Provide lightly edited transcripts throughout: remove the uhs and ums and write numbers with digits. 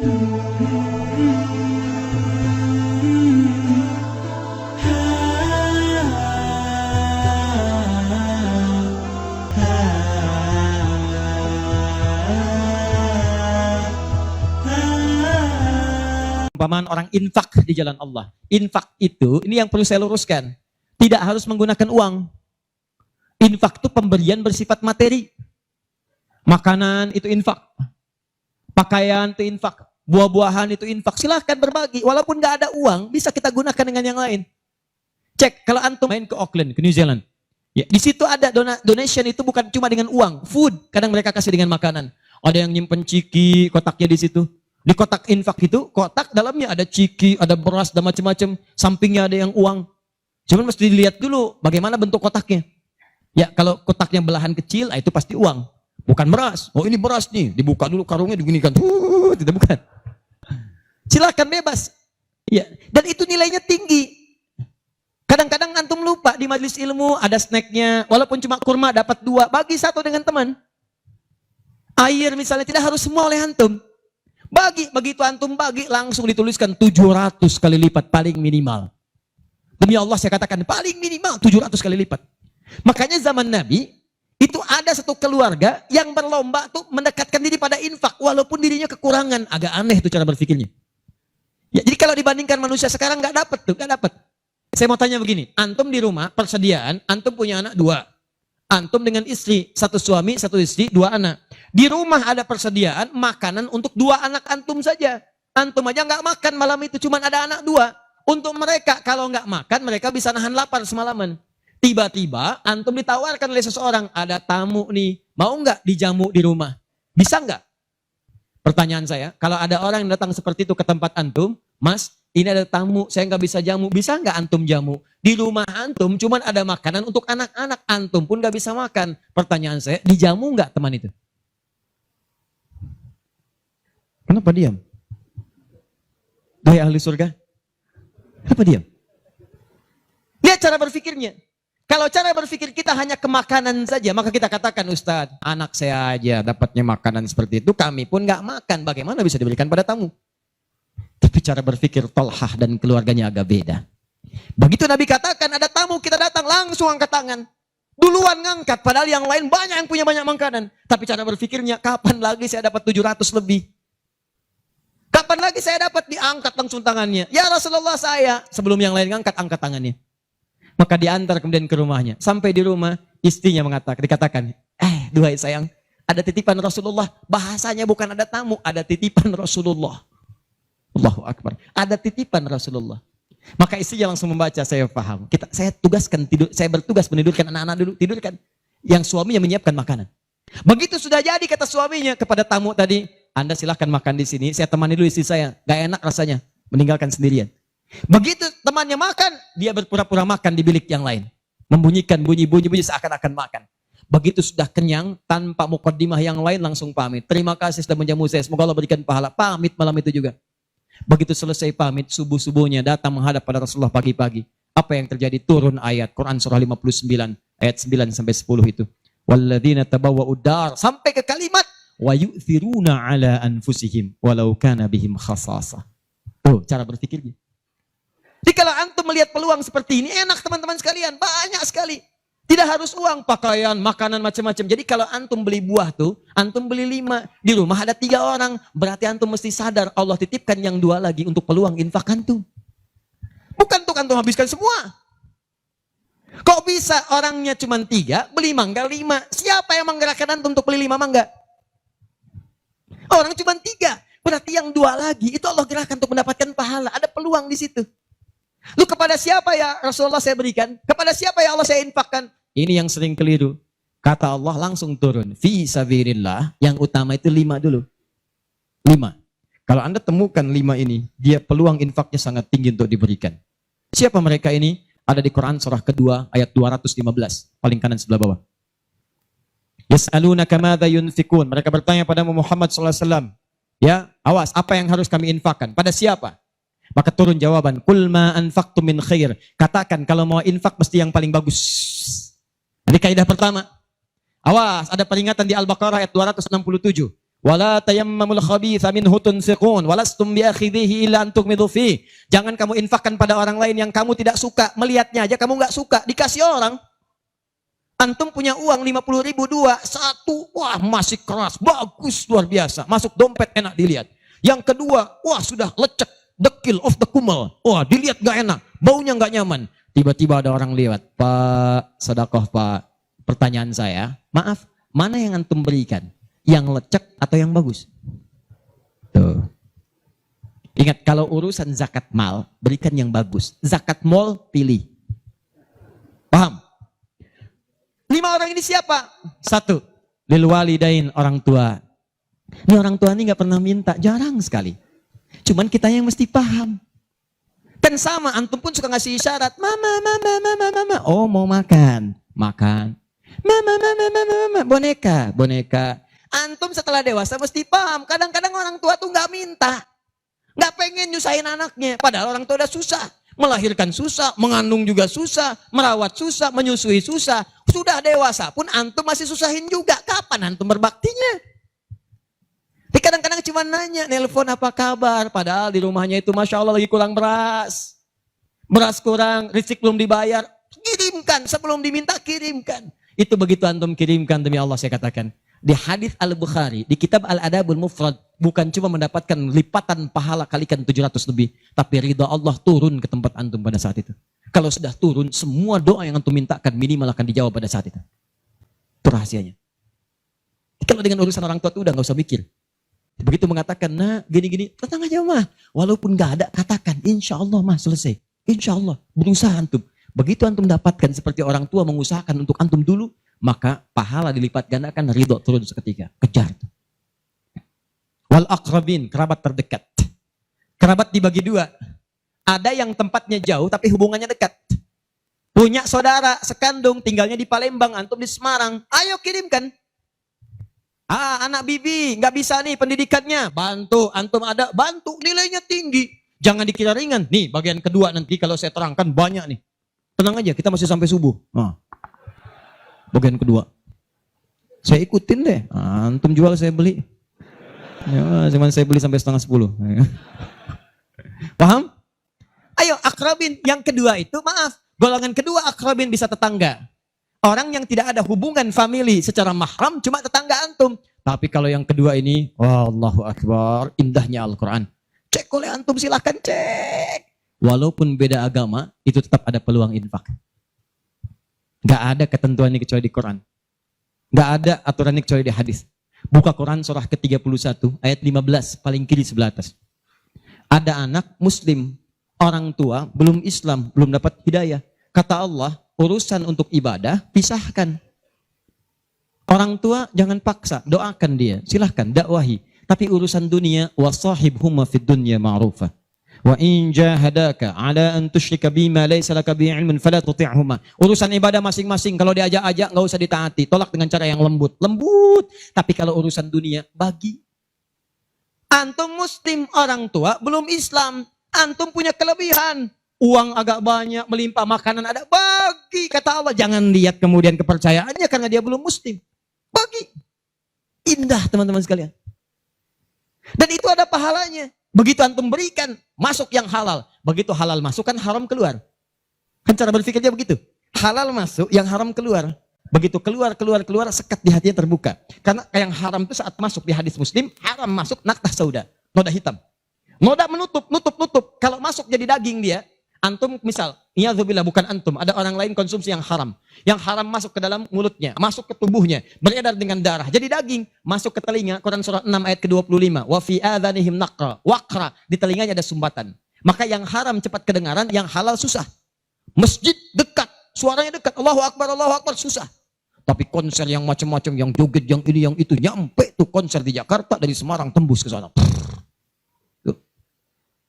Umpamaan orang infak di jalan Allah. Infak itu, ini yang perlu saya luruskan. Tidak harus menggunakan uang. Infak itu pemberian bersifat materi. Makanan itu infak. Pakaian itu infak. Buah-buahan itu infak. Silahkan berbagi. Walaupun nggak ada uang, bisa kita gunakan dengan yang lain. Cek, kalau antum main ke Auckland, ke New Zealand. Ya, di situ ada donation itu bukan cuma dengan uang. Food, kadang mereka kasih dengan makanan. Ada yang nyimpen ciki, kotaknya di situ. Di kotak infak itu, kotak dalamnya ada ciki, ada beras, dan macam-macam. Sampingnya ada yang uang. Cuman mesti dilihat dulu bagaimana bentuk kotaknya. Ya, kalau kotaknya belahan kecil, itu pasti uang. Bukan beras. Oh, ini beras nih. Dibuka dulu karungnya, diginikan. Tidak, bukan. Silakan bebas. Ya, dan itu nilainya tinggi. Kadang-kadang antum lupa di majelis ilmu ada snacknya. Walaupun cuma kurma dapat 2, bagi 1 dengan teman. Air misalnya tidak harus semua oleh antum. Bagi, begitu antum bagi langsung dituliskan 700 kali lipat paling minimal. Demi Allah saya katakan paling minimal 700 kali lipat. Makanya zaman Nabi itu ada satu keluarga yang berlomba tuh mendekatkan diri pada infak walaupun dirinya kekurangan. Agak aneh tuh cara berpikirnya. Ya, jadi kalau dibandingkan manusia sekarang nggak dapat tuh, nggak dapat. Saya mau tanya begini, antum di rumah persediaan, antum punya anak 2. Antum dengan istri, 1 suami, 1 istri, 2 anak. Di rumah ada persediaan makanan untuk 2 anak antum saja. Antum aja nggak makan malam itu, cuma ada anak 2. Untuk mereka, kalau nggak makan, mereka bisa nahan lapar semalaman. Tiba-tiba antum ditawarkan oleh seseorang, ada tamu nih, mau nggak dijamu di rumah? Bisa nggak? Pertanyaan saya, kalau ada orang yang datang seperti itu ke tempat antum, Mas, ini ada tamu, saya nggak bisa jamu, bisa nggak antum jamu? Di rumah antum cuma ada makanan untuk anak-anak, antum pun nggak bisa makan. Pertanyaan saya, dijamu nggak teman itu? Kenapa diam? Hai ahli surga, kenapa diam? Lihat cara berpikirnya. Kalau cara berpikir kita hanya ke makanan saja, maka kita katakan, Ustadz, anak saya aja dapatnya makanan seperti itu, kami pun nggak makan. Bagaimana bisa diberikan pada tamu? Tapi cara berpikir Tolhah dan keluarganya agak beda. Begitu Nabi katakan ada tamu, kita datang langsung angkat tangan. Duluan ngangkat, padahal yang lain banyak yang punya banyak makanan. Tapi cara berpikirnya, kapan lagi saya dapat 700 lebih? Kapan lagi saya dapat diangkat langsung tangannya? Ya Rasulullah saya. Sebelum yang lain ngangkat, angkat tangannya. Maka diantar kemudian ke rumahnya. Sampai di rumah, istrinya dikatakan, duhai sayang, ada titipan Rasulullah. Bahasanya bukan ada tamu, ada titipan Rasulullah. Allahu Akbar. Ada titipan Rasulullah. Maka istrinya langsung membaca, saya paham. Saya bertugas menidurkan anak-anak dulu, tidurkan. Yang suaminya menyiapkan makanan. Begitu sudah jadi kata suaminya kepada tamu tadi, Anda silahkan makan di sini, saya temani dulu istri saya. Gak enak rasanya, meninggalkan sendirian. Begitu temannya makan, dia berpura-pura makan di bilik yang lain. Membunyikan bunyi-bunyi seakan-akan makan. Begitu sudah kenyang, tanpa mukaddimah yang lain langsung pamit. Terima kasih sudah menjamu saya, semoga Allah berikan pahala. Pamit malam itu juga. Begitu selesai pamit, subuh-subuhnya datang menghadap pada Rasulullah pagi-pagi. Apa yang terjadi? Turun ayat Quran surah 59 ayat 9 sampai 10 itu. Walladzina tabawwa'ud dar sampai ke kalimat wa yu'thiruna ala anfusihim walau kana bihim khasasah. Tuh cara berpikirnya. Jadi kalau antum melihat peluang seperti ini enak teman-teman sekalian, banyak sekali. Tidak harus uang, pakaian, makanan macam-macam. Jadi kalau antum beli buah tuh, antum beli 5. Di rumah ada 3 orang. Berarti antum mesti sadar Allah titipkan yang 2 lagi untuk peluang infak antum. Bukan untuk antum habiskan semua. Kok bisa orangnya cuma 3, beli mangga 5. Siapa yang menggerakkan antum untuk beli 5 mangga? Orang cuma 3. Berarti yang 2 lagi, itu Allah gerakkan untuk mendapatkan pahala. Ada peluang di situ. Lu kepada siapa ya Rasulullah saya berikan? Kepada siapa ya Allah saya infakkan? Ini yang sering keliru. Kata Allah langsung turun. Fi sabilillah. Yang utama itu 5 dulu. 5. Kalau Anda temukan 5 ini, dia peluang infaknya sangat tinggi untuk diberikan. Siapa mereka ini? Ada di Quran surah kedua ayat 215. Paling kanan sebelah bawah. Yas'alunaka madza yunfikun. Mereka bertanya pada Muhammad SAW. Ya, awas, apa yang harus kami infakkan? Pada siapa? Maka turun jawaban, kul ma anfaqtum min khair. Katakan kalau mau infak mesti yang paling bagus. Jadi kaidah pertama. Awas, ada peringatan di Al-Baqarah ayat 267. Wala tayammamul khabitha minhu tunfiqun walastum biakhidhihi illa an tughmidu fi. Jangan kamu infakkan pada orang lain yang kamu tidak suka. Melihatnya aja kamu nggak suka, dikasih orang. Antum punya uang 50.000 dua, satu, wah masih keras, bagus, luar biasa. Masuk dompet enak dilihat. Yang kedua, wah sudah lecek, dekil of the kumel. Wah dilihat gak enak, baunya gak nyaman. Tiba-tiba ada orang lewat, Pak, sedekah Pak. Pertanyaan saya, maaf, mana yang antum berikan? Yang lecek atau yang bagus? Tuh. Ingat, kalau urusan zakat mal, berikan yang bagus. Zakat mal, pilih. Paham? 5 orang ini siapa? 1, lil walidain, orang tua. Ini orang tua ini gak pernah minta, jarang sekali. Cuman kita yang mesti paham. Kan sama, antum pun suka ngasih isyarat. Mama, mama, mama, mama. Oh mau makan, makan. Mama, mama, mama, mama. Boneka, boneka. Antum setelah dewasa mesti paham. Kadang-kadang orang tua tuh gak minta. Gak pengen nyusahin anaknya. Padahal orang tua udah susah. Melahirkan susah, mengandung juga susah, merawat susah, menyusui susah. Sudah dewasa pun antum masih susahin juga. Kapan antum berbaktinya? Tapi kadang-kadang cuma nanya, nelpon apa kabar. Padahal di rumahnya itu Masya Allah lagi kurang beras. Beras kurang, rezeki belum dibayar. Kirimkan, sebelum diminta kirimkan. Itu begitu antum kirimkan demi Allah saya katakan. Di hadis Al-Bukhari, di kitab Al-Adabul Mufrad, bukan cuma mendapatkan lipatan pahala kalikan 700 lebih. Tapi ridha Allah turun ke tempat antum pada saat itu. Kalau sudah turun, semua doa yang antum mintakan minimal akan dijawab pada saat itu. Itu rahasianya. Kalau dengan urusan orang tua itu udah gak usah mikir. Begitu mengatakan, nah gini-gini, tenang aja mah. Walaupun gak ada, katakan, insya Allah mah selesai. Insya Allah, berusaha antum. Begitu antum dapatkan seperti orang tua mengusahakan untuk antum dulu, maka pahala dilipat gandakan, ridho turun seketika. Kejar. Wal aqrabin, kerabat terdekat. Kerabat dibagi 2. Ada yang tempatnya jauh tapi hubungannya dekat. Punya saudara sekandung, tinggalnya di Palembang, antum di Semarang. Ayo kirimkan. Anak bibi, nggak bisa nih pendidikannya. Bantu, antum ada, bantu, nilainya tinggi. Jangan dikira ringan. Nih bagian kedua nanti kalau saya terangkan banyak nih. Tenang aja, kita masih sampai subuh. Bagian kedua. Saya ikutin deh. Antum jual, saya beli. Ya, cuman saya beli sampai 9:30. Paham? Ayo akrabin. Yang kedua itu, maaf. Golongan kedua akrabin bisa tetangga. Orang yang tidak ada hubungan famili secara mahram, cuma tetangga antum. Tapi kalau yang kedua ini, Allahu Akbar, indahnya Al-Quran. Cek oleh antum, silahkan cek. Walaupun beda agama, itu tetap ada peluang infak. Gak ada ketentuan ini kecuali di Quran. Gak ada aturan ini kecuali di hadis. Buka Quran surah ke-31 ayat 15 paling kiri sebelah atas. Ada anak muslim, orang tua belum Islam, belum dapat hidayah. Kata Allah, urusan untuk ibadah pisahkan. Orang tua jangan paksa, doakan dia, silahkan dakwahi. Tapi urusan dunia, wasahibhuma fid dunya ma'rufa. Wa in jahadaka ala an tusyrika bima laysa laka bihi ilmun fala tuti'huma. Urusan ibadah masing-masing, kalau diajak-ajak enggak usah ditaati, tolak dengan cara yang lembut. Lembut. Tapi kalau urusan dunia, bagi. Antum muslim, orang tua belum Islam, antum punya kelebihan. Uang agak banyak, melimpah, makanan ada, bagi. Kata Allah, jangan lihat kemudian kepercayaannya karena dia belum muslim. Bagi. Indah teman-teman sekalian. Dan itu ada pahalanya. Begitu antum berikan, masuk yang halal. Begitu halal masuk, kan haram keluar. Kan cara berpikirnya begitu. Halal masuk, yang haram keluar. Begitu keluar, sekat di hatinya terbuka. Karena yang haram itu saat masuk di hadis Muslim, haram masuk naktah sauda, noda hitam. Noda menutup. Kalau masuk jadi daging dia, antum misal, iyadzubillah bukan antum, ada orang lain konsumsi yang haram. Yang haram masuk ke dalam mulutnya, masuk ke tubuhnya, beredar dengan darah. Jadi daging, masuk ke telinga, Quran surah 6 ayat ke-25. Wa fi adhanihim naqra, waqra, di telinganya ada sumbatan. Maka yang haram cepat kedengaran, yang halal susah. Masjid dekat, suaranya dekat, Allahu Akbar, susah. Tapi konser yang macam-macam, yang joget, yang ini, yang itu, nyampe tuh konser di Jakarta, dari Semarang tembus ke sana.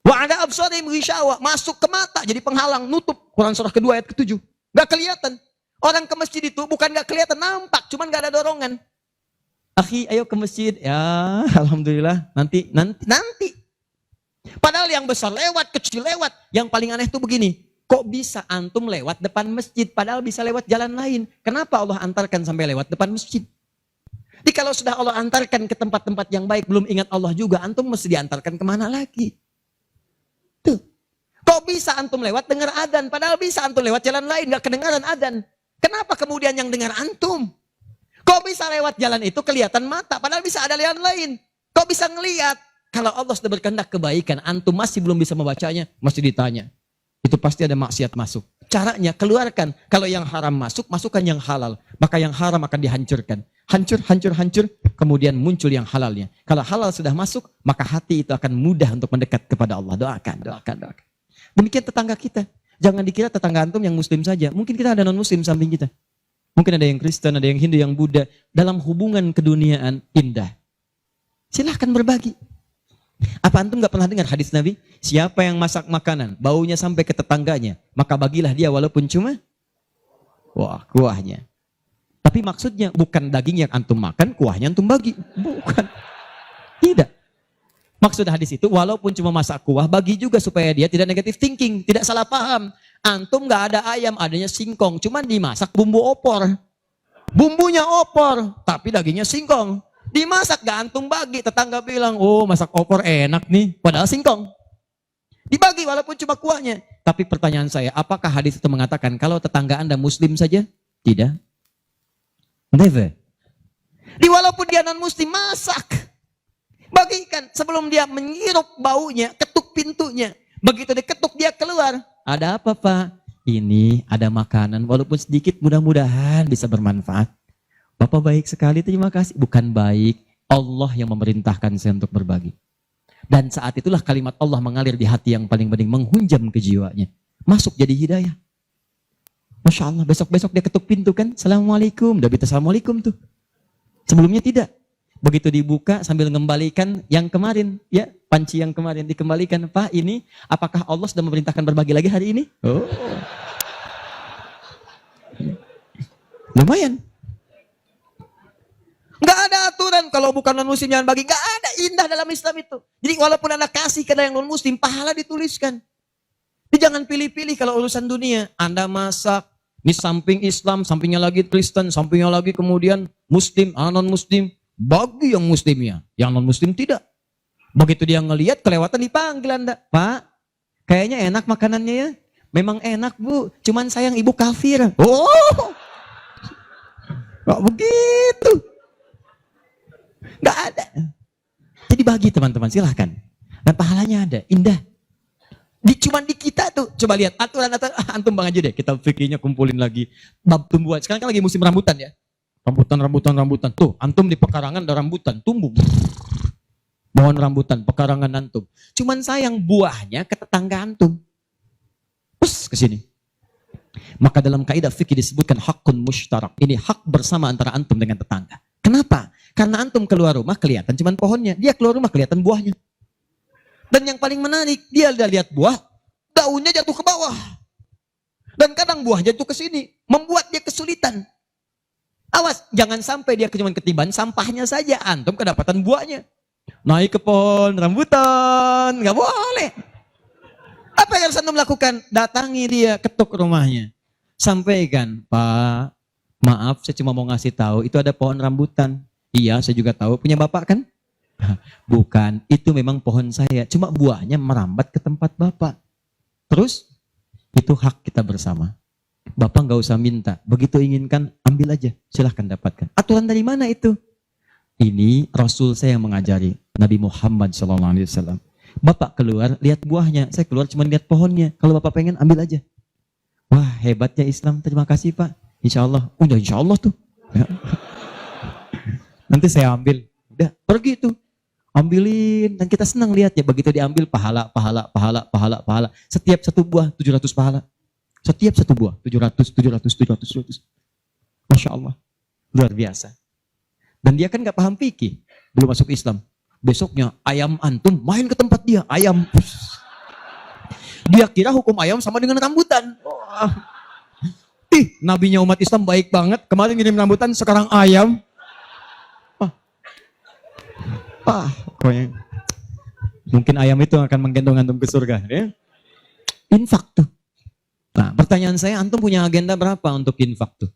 Wa ada absarihim ghishawa, masuk ke mata jadi penghalang, nutup. Quran surah kedua ayat ke-7. Gak kelihatan. Orang ke masjid itu bukan gak kelihatan, nampak, cuman gak ada dorongan. Akhi, ayo ke masjid. Ya, alhamdulillah, nanti. Padahal yang besar lewat, kecil lewat. Yang paling aneh itu begini. Kok bisa antum lewat depan masjid, padahal bisa lewat jalan lain? Kenapa Allah antarkan sampai lewat depan masjid? Jadi kalau sudah Allah antarkan ke tempat-tempat yang baik, belum ingat Allah juga, antum mesti diantarkan kemana lagi? Tuh. Kok bisa antum lewat dengar adzan? Padahal bisa antum lewat jalan lain, gak kedengaran adzan. Kenapa kemudian yang dengar antum? Kok bisa lewat jalan itu kelihatan mata? Padahal bisa ada jalan lain. Kok bisa ngelihat? Kalau Allah sudah berkehendak kebaikan, antum masih belum bisa membacanya, masih ditanya. Itu pasti ada maksiat masuk. Caranya keluarkan. Kalau yang haram masuk, masukkan yang halal. Maka yang haram akan dihancurkan. Hancur, hancur, hancur. Kemudian muncul yang halalnya. Kalau halal sudah masuk, maka hati itu akan mudah untuk mendekat kepada Allah. Doakan, doakan, doakan. Demikian tetangga kita. Jangan dikira tetangga antum yang muslim saja. Mungkin kita ada non-muslim samping kita. Mungkin ada yang Kristen, ada yang Hindu, yang Buddha. Dalam hubungan keduniaan indah. Silahkan berbagi. Apa antum gak pernah dengar hadis Nabi? Siapa yang masak makanan, baunya sampai ke tetangganya, maka bagilah dia walaupun cuma kuahnya. Tapi maksudnya bukan daging yang antum makan, kuahnya antum bagi. Bukan. Tidak. Maksud hadis itu, walaupun cuma masak kuah, bagi juga supaya dia tidak negative thinking, tidak salah paham. Antum gak ada ayam, adanya singkong, cuman dimasak bumbu opor. Bumbunya opor, tapi dagingnya singkong. Dimasak gak antum bagi, tetangga bilang, oh masak opor enak nih, padahal singkong. Dibagi walaupun cuma kuahnya. Tapi pertanyaan saya, apakah hadis itu mengatakan kalau tetangga Anda muslim saja? Tidak. Never. Walaupun dia non muslim, masak. Bagikan sebelum dia menghirup baunya, ketuk pintunya. Begitu diketuk dia keluar. Ada apa Pak? Ini ada makanan walaupun sedikit, mudah-mudahan bisa bermanfaat. Bapak baik sekali, terima kasih. Bukan baik, Allah yang memerintahkan saya untuk berbagi. Dan saat itulah kalimat Allah mengalir di hati yang paling penting, menghunjam ke jiwanya. Masuk jadi hidayah. Masya Allah, besok-besok dia ketuk pintu kan, Assalamualaikum, udah bisa Assalamualaikum tuh. Sebelumnya tidak. Begitu dibuka sambil mengembalikan yang kemarin, ya panci yang kemarin dikembalikan. Pak, ini apakah Allah sudah memerintahkan berbagi lagi hari ini? Oh, lumayan. Nggak ada aturan kalau bukan non muslim jangan bagi. Nggak ada, indah dalam Islam itu. Jadi walaupun Anda kasih ke yang non muslim, pahala dituliskan. Jadi jangan pilih-pilih kalau urusan dunia. Anda masak, ini samping Islam, sampingnya lagi Kristen, sampingnya lagi kemudian muslim, non muslim. Bagi yang muslimnya, yang non muslim tidak. Begitu dia ngelihat kelewatan dipanggil Anda, Pak, kayaknya enak makanannya ya. Memang enak Bu, cuman sayang ibu kafir. Oh, nggak begitu, nggak ada. Jadi bagi teman-teman, silahkan. Dan pahalanya ada, indah. Cuman di kita tuh, coba lihat aturan antum bang aja deh, kita fikirnya kumpulin lagi. Bab tumbuhan, sekarang kan lagi musim rambutan ya. Rambutan. Tuh, antum di pekarangan ada rambutan, tumbuh. Pohon rambutan, pekarangan antum. Cuman sayang buahnya ke tetangga antum. Terus ke sini. Maka dalam kaidah fikih disebutkan hakun mushtarak. Ini hak bersama antara antum dengan tetangga. Kenapa? Karena antum keluar rumah kelihatan cuman pohonnya. Dia keluar rumah kelihatan buahnya. Dan yang paling menarik, dia udah lihat buah, daunnya jatuh ke bawah. Dan kadang buah jatuh ke sini, membuat dia kesulitan. Awas, jangan sampai dia cuma ketiban sampahnya saja, antum kedapatan buahnya. Naik ke pohon rambutan, nggak boleh. Apa yang harus antum lakukan? Datangi dia, ketuk rumahnya. Sampaikan, Pak, maaf saya cuma mau ngasih tahu, itu ada pohon rambutan. Iya, saya juga tahu, punya bapak kan? Bukan, itu memang pohon saya, cuma buahnya merambat ke tempat bapak. Terus, itu hak kita bersama. Bapak nggak usah minta, begitu inginkan ambil aja, silahkan dapatkan. Aturan dari mana itu? Ini Rasul saya yang mengajari, Nabi Muhammad SAW. Bapak keluar lihat buahnya, saya keluar cuma lihat pohonnya. Kalau bapak pengen ambil aja. Wah hebatnya Islam, terima kasih Pak. Insya Allah, udah insya Allah tuh. Ya. Nanti saya ambil, udah pergi tuh, ambilin dan kita senang lihatnya. Begitu diambil pahala. Setiap satu buah 700 pahala. Setiap satu buah, 700. Masya Allah, luar biasa. Dan dia kan gak paham fikih, belum masuk Islam. Besoknya ayam antum main ke tempat dia, ayam. Dia kira hukum ayam sama dengan rambutan. Nabinya umat Islam baik banget, kemarin ngirim rambutan, sekarang ayam. Pokoknya. Mungkin ayam itu akan menggendong antum ke surga. Ya? Infak tuh. Nah, pertanyaan saya, antum punya agenda berapa untuk infak tuh?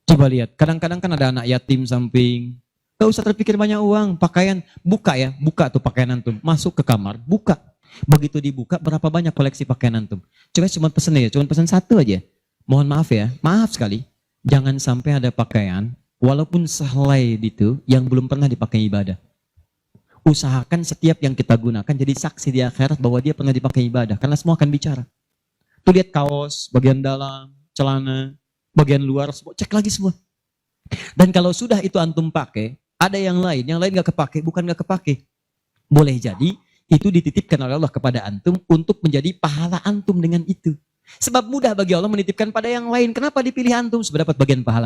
Coba lihat, kadang-kadang kan ada anak yatim samping, Gak usah terpikir banyak uang, pakaian, buka ya, buka tuh pakaian antum, masuk ke kamar, buka. Begitu dibuka, berapa banyak koleksi pakaian antum? Coba cuma pesen aja, cuma pesen satu aja. Mohon maaf ya, maaf sekali, jangan sampai ada pakaian, walaupun sehelai itu, yang belum pernah dipakai ibadah. Usahakan setiap yang kita gunakan jadi saksi di akhirat bahwa dia pernah dipakai ibadah, karena semua akan bicara. Tuh lihat kaos, bagian dalam, celana, bagian luar, cek lagi semua. Dan kalau sudah itu antum pakai, ada yang lain gak kepake, bukan gak kepake. Boleh jadi itu dititipkan oleh Allah kepada antum untuk menjadi pahala antum dengan itu. Sebab mudah bagi Allah menitipkan pada yang lain. Kenapa dipilih antum? Supaya dapat bagian pahala.